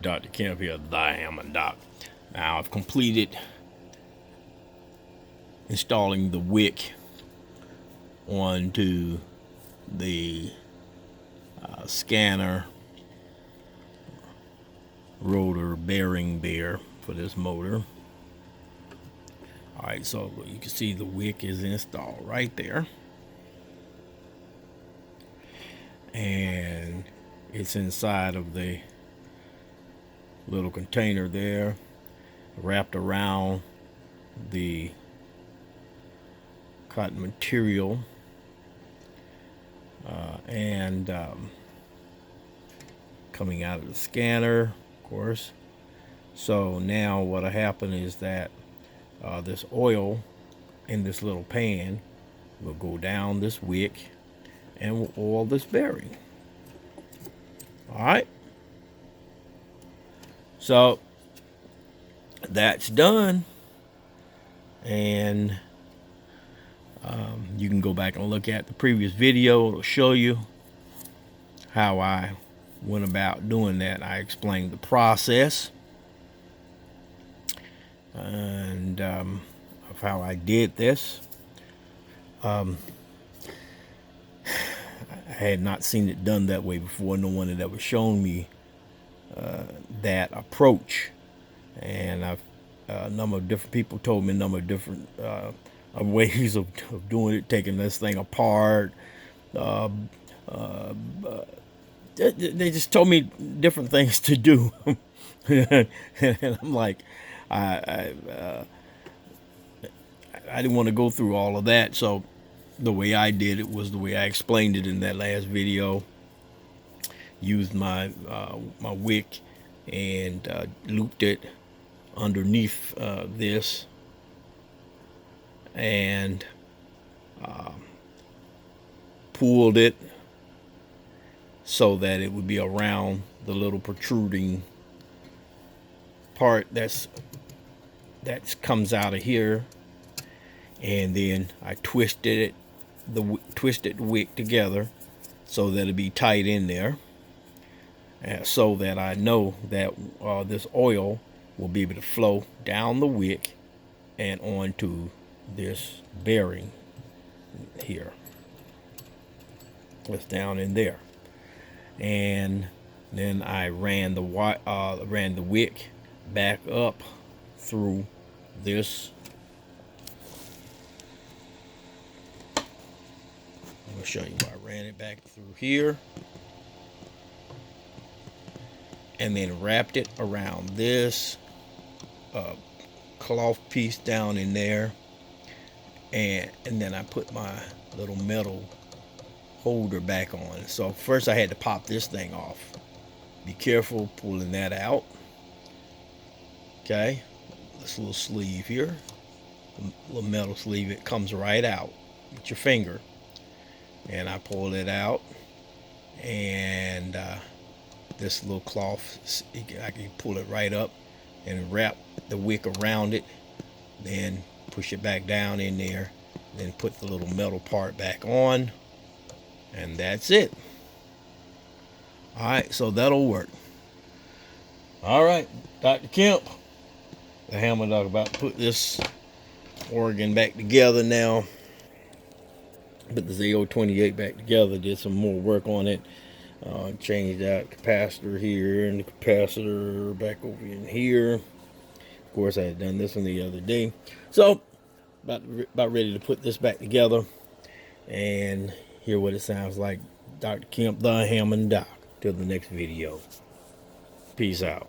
Dr. Kemp here, the Hammond Doc. Now I've completed installing the wick onto the scanner rotor bearing there for this motor. Alright, so you can see the wick is installed right there, and it's inside of the little container there, wrapped around the cotton material, and coming out of the scanner, of course. So now what'll happen is that this oil in this little pan will go down this wick and will oil this bearing. Alright, so that's done, and you can go back and look at the previous video. It'll show you how I went about doing that. I explained the process and of how I did this. I had not seen it done that way before. No one had ever shown me that approach, and a number of different people told me a number of different ways of doing it, taking this thing apart. They just told me different things to do. And I'm like, I didn't want to go through all of that, so the way I did it was the way I explained it in that last video. Used my my wick and looped it underneath this, and pulled it so that it would be around the little protruding part that comes out of here, and then I twisted the wick together so that it'd be tight in there, so that I know that this oil will be able to flow down the wick and onto this bearing here. It's down in there, and then I ran the wick back up through this. I'm going to show you where I ran it back through here, and then wrapped it around this cloth piece down in there, and then I put my little metal holder back on. So first I had to pop this thing off. Be careful pulling that out. Okay, this little sleeve here, little metal sleeve, it comes right out with your finger, and I pull it out, and this little cloth, I can pull it right up and wrap the wick around it, then push it back down in there, then put the little metal part back on, and that's it. Alright, so that'll work. Alright, Dr. Kemp, the Hammond Dog, about to put this organ back together now. Put the Z028 back together, did some more work on it. Changed out capacitor here and the capacitor back over in here. Of course, I had done this one the other day. So, about ready to put this back together and hear what it sounds like. Dr. Kemp, the Hammond Doc. Till the next video. Peace out.